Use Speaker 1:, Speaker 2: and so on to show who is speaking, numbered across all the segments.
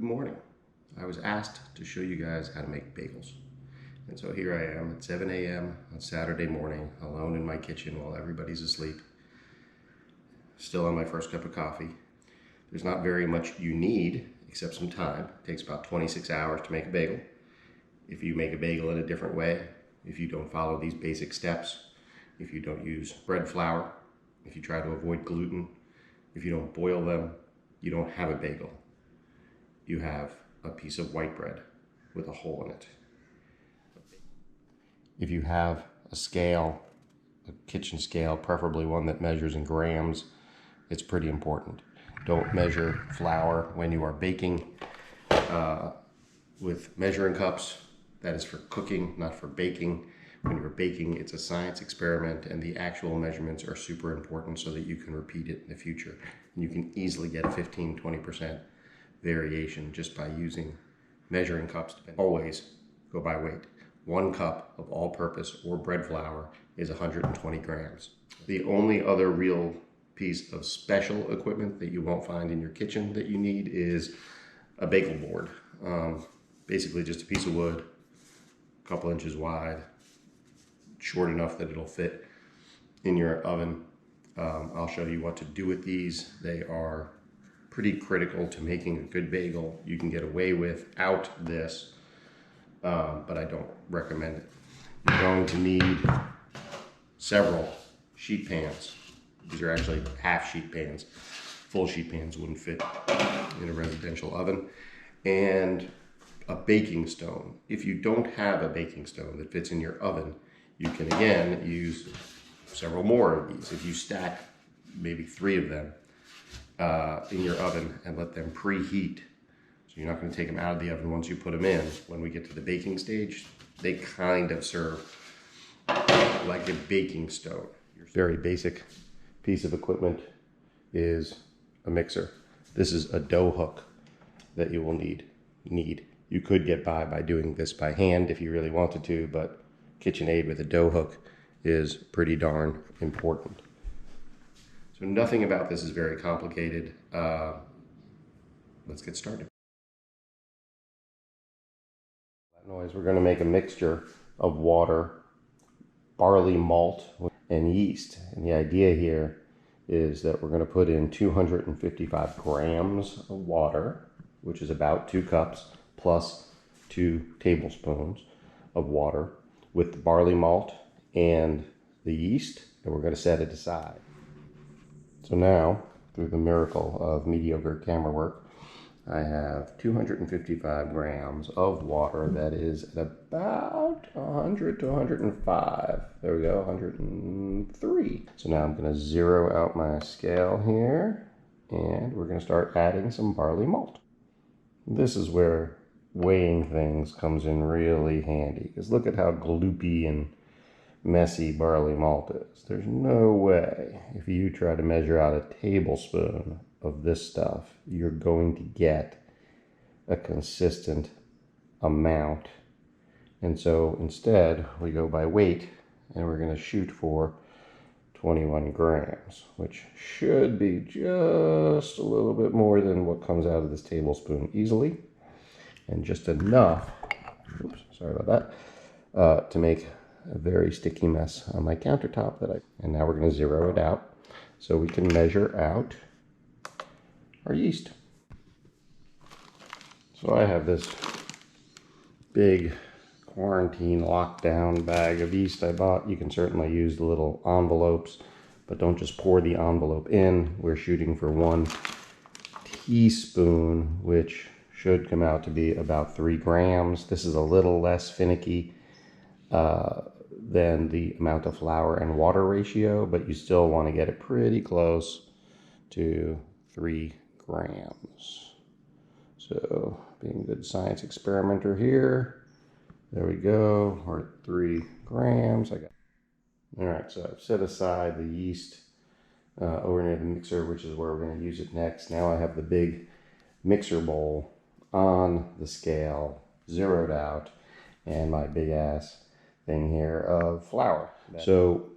Speaker 1: morning. I was asked to show you guys how to make bagels. And so here I am at 7 a.m. on Saturday morning, alone in my kitchen while everybody's asleep. Still on my first cup of coffee. There's not very much you need except some time. It takes about 26 hours to make a bagel. If you make a bagel in a different way, if you don't follow these basic steps, if you don't use bread flour, if you try to avoid gluten, if you don't boil them, you don't have a bagel. You have a piece of white bread with a hole in it. If you have a scale, a kitchen scale, preferably one that measures in grams, it's pretty important. Don't measure flour when you are baking with measuring cups. That is for cooking, not for baking. When you're baking, it's a science experiment, and the actual measurements are super important so that you can repeat it in the future. And you can easily get 15-20% variation just by using measuring cups. Always go by weight. 1 cup of all-purpose or bread flour is 120 grams. The only other real piece of special equipment that you won't find in your kitchen that you need is a bagel board. Basically just a piece of wood, a couple inches wide, short enough that it'll fit in your oven. I'll show you what to do with these. They are pretty critical to making a good bagel. You can get away without this, but I don't recommend it. You're going to need several sheet pans. These are actually half sheet pans. Full sheet pans wouldn't fit in a residential oven. And a baking stone. If you don't have a baking stone that fits in your oven, you can again use several more of these. If you stack maybe 3 of them in your oven and let them preheat, so you're not going to take them out of the oven once you put them in. When we get to the baking stage, they kind of serve like a baking stone. Your very basic piece of equipment is a mixer. This is a dough hook that you will need. You could get by doing this by hand if you really wanted to, but KitchenAid with a dough hook is pretty darn important. So nothing about this is very complicated. Let's get started. We're going to make a mixture of water, barley malt, and yeast. And the idea here is that we're going to put in 255 grams of water, which is about 2 cups, plus 2 tablespoons of water with the barley malt and the yeast, and we're going to set it aside. So now, through the miracle of mediocre camera work, I have 255 grams of water that is at about 100 to 105. There we go, 103. So now I'm going to zero out my scale here, and we're going to start adding some barley malt. This is where weighing things comes in really handy, because look at how gloopy and messy barley malt is. There's no way if you try to measure out a tablespoon of this stuff, you're going to get a consistent amount. And so instead we go by weight, and we're going to shoot for 21 grams, which should be just a little bit more than what comes out of this tablespoon easily, and just enough, oops, sorry about that, to make a very sticky mess on my countertop and now we're going to zero it out so we can measure out our yeast. So I have this big quarantine lockdown bag of yeast I bought. You can certainly use the little envelopes, but don't just pour the envelope in. We're shooting for 1 teaspoon, which should come out to be about 3 grams. This is a little less finicky than the amount of flour and water ratio, but you still want to get it pretty close to 3 grams. So being a good science experimenter here, there we go, we're at 3 grams. All right, so I've set aside the yeast over near the mixer, which is where we're going to use it next. Now I have the big mixer bowl on the scale, zeroed out, and my big ass thing here of flour. So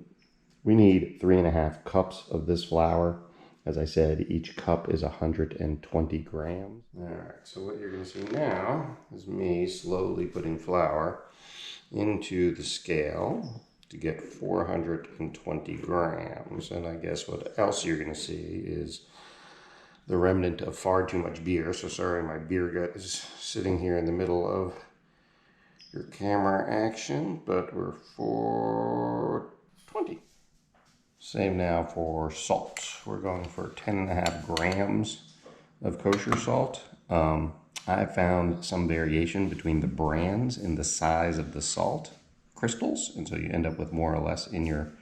Speaker 1: we need 3.5 cups of this flour, As I said, each cup is 120 grams. All right, so what you're gonna see now is me slowly putting flour into the scale to get 420 grams. And I guess what else you're gonna see is the remnant of far too much beer. So sorry, my beer gut is sitting here in the middle of your camera action, but we're 420. Same now for salt. We're going for 10.5 grams of kosher salt. I found some variation between the brands in the size of the salt crystals, and so you end up with more or less in your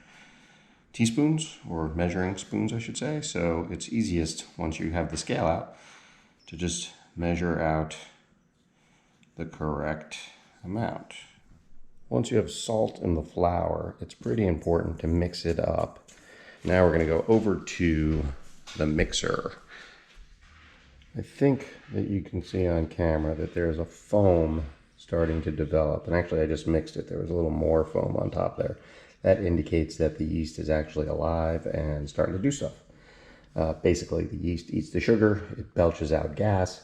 Speaker 1: teaspoons, or measuring spoons, I should say. So it's easiest once you have the scale out to just measure out the correct amount. Once you have salt in the flour, it's pretty important to mix it up. Now we're going to go over to the mixer. I think that you can see on camera that there's a foam starting to develop. And actually I just mixed it. There was a little more foam on top there. That indicates that the yeast is actually alive and starting to do stuff. Basically, the yeast eats the sugar, it belches out gas.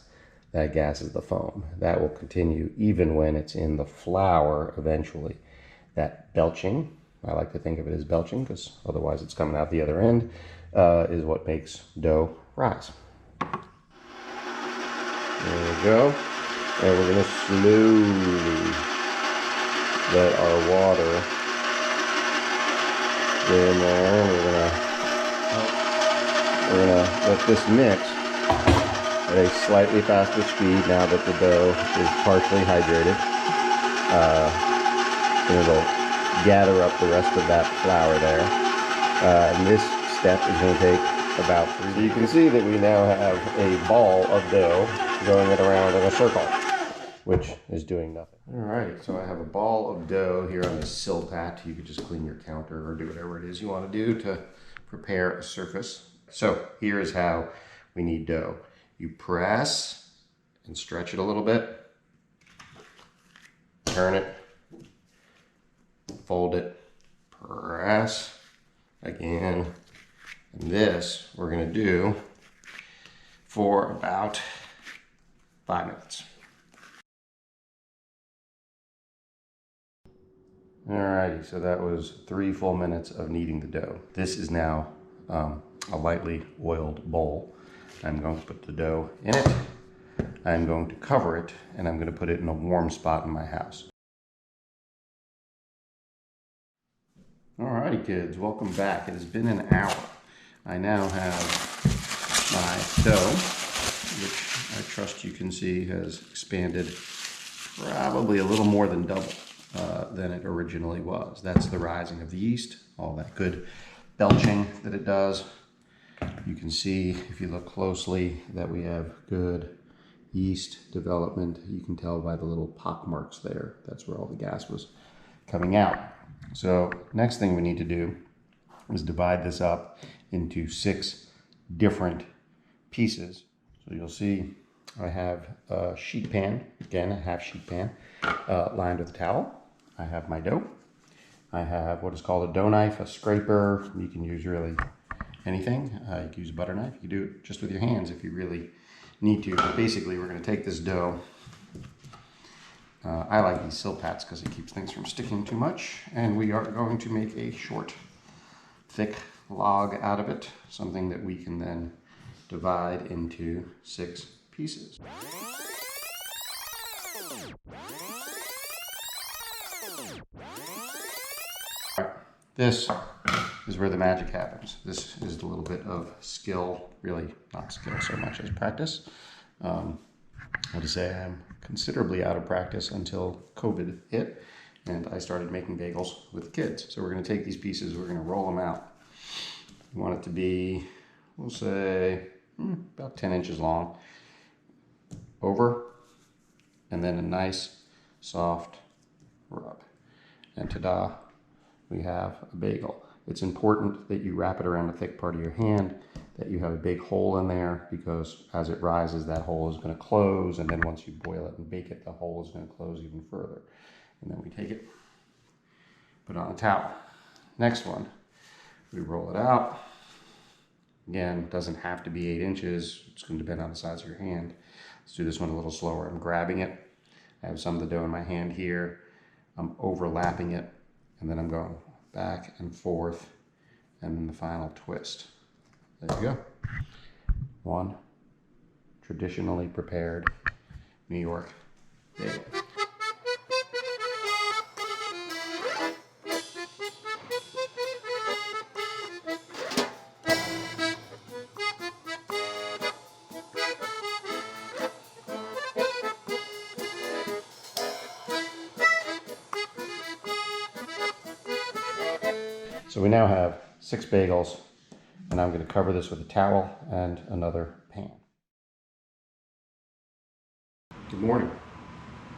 Speaker 1: That gas is the foam. That will continue even when it's in the flour eventually. That belching, I like to think of it as belching because otherwise it's coming out the other end, is what makes dough rise. There we go. And we're going to slowly let our water get in there. We're going to let this mix at a slightly faster speed now that the dough is partially hydrated. And it'll gather up the rest of that flour there. And this step is going to take about 3. So you can see that we now have a ball of dough going it around in a circle, which is doing nothing. All right, so I have a ball of dough here on the Silpat. You could just clean your counter or do whatever it is you want to do to prepare a surface. So here is how we knead dough. You press and stretch it a little bit, turn it, fold it, press again. And this we're going to do for about 5 minutes. Alrighty, so that was 3 full minutes of kneading the dough. This is now a lightly oiled bowl. I'm going to put the dough in it. I'm going to cover it, and I'm going to put it in a warm spot in my house. Alrighty, kids, welcome back. It has been an hour. I now have my dough, which I trust you can see has expanded probably a little more than double than it originally was. That's the rising of the yeast, all that good belching that it does. You can see, if you look closely, that we have good yeast development. You can tell by the little pock marks there. That's where all the gas was coming out. So next thing we need to do is divide this up into 6 different pieces. So you'll see I have a sheet pan, again a half sheet pan, lined with a towel. I have my dough. I have what is called a dough knife, a scraper. You can use really anything. You can use a butter knife. You can do it just with your hands if you really need to. But basically we're going to take this dough. I like these Silpats because it keeps things from sticking too much. And we are going to make a short, thick log out of it. Something that we can then divide into 6 pieces. This is where the magic happens. This is a little bit of skill, really not skill so much as practice. I have to say I'm considerably out of practice until COVID hit and I started making bagels with the kids. So we're going to take these pieces, we're going to roll them out. We want it to be, we'll say, about 10 inches long, over, and then a nice soft rub. And ta-da, we have a bagel. It's important that you wrap it around the thick part of your hand, that you have a big hole in there, because as it rises, that hole is going to close, and then once you boil it and bake it, the hole is going to close even further. And then we take it, put it on a towel. Next one, we roll it out, Again, it doesn't have to be 8 inches. It's going to depend on the size of your hand. Let's do this one a little slower. I'm grabbing it. I have some of the dough in my hand here. I'm overlapping it, and then I'm going back and forth, and then the final twist. There you go. One traditionally prepared New York bagel. So we now have 6 bagels, and I'm going to cover this with a towel and another pan. Good morning.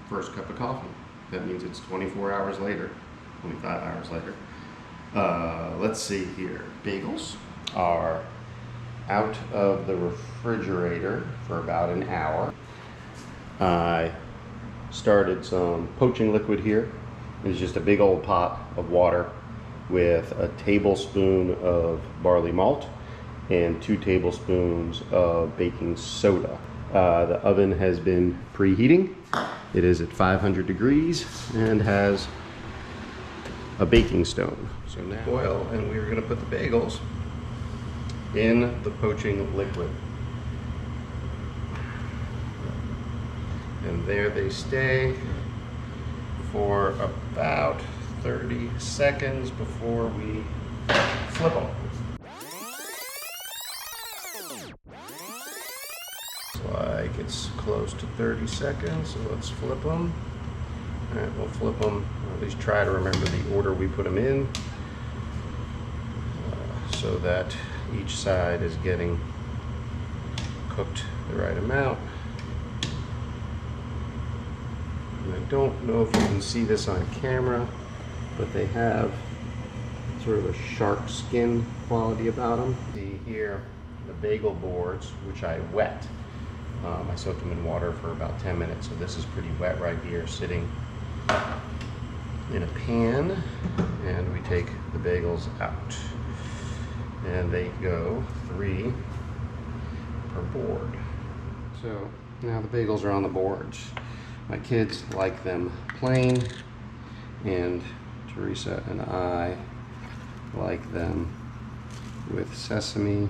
Speaker 1: First cup of coffee. That means it's 24 hours later, 25 hours later. Let's see here. Bagels are out of the refrigerator for about an hour. I started some poaching liquid here. It's just a big old pot of water with a tablespoon of barley malt and 2 tablespoons of baking soda. The oven has been preheating. It is at 500 degrees and has a baking stone. So now boil, and we're going to put the bagels in the poaching liquid. And there they stay for about 30 seconds before we flip them. Looks like it's close to 30 seconds, so let's flip them. All right, we'll flip them, or at least try to remember the order we put them in, so that each side is getting cooked the right amount. And I don't know if you can see this on camera, but they have sort of a sharp skin quality about them. See here, the bagel boards, which I wet. I soaked them in water for about 10 minutes, so this is pretty wet right here, sitting in a pan, and we take the bagels out. And they go 3 per board. So now the bagels are on the boards. My kids like them plain, and Teresa and I like them with sesame,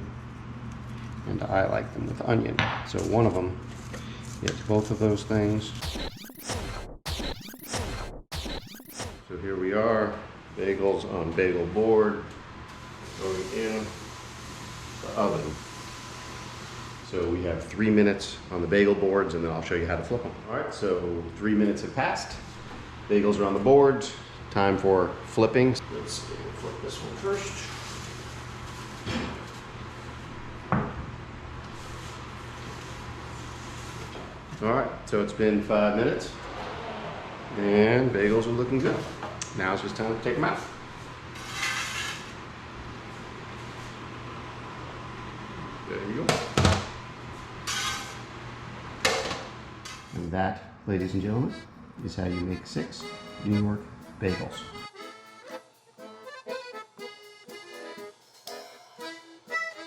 Speaker 1: and I like them with onion. So one of them gets both of those things. So here we are, bagels on bagel board, going in the oven. So we have 3 minutes on the bagel boards, and then I'll show you how to flip them. All right, so 3 minutes have passed. Bagels are on the boards. Time for flipping. Let's see, we'll flip this one first. All right, so it's been 5 minutes, and bagels are looking good. Now it's just time to take them out. There you go. And that, ladies and gentlemen, is how you make 6 New York bagels.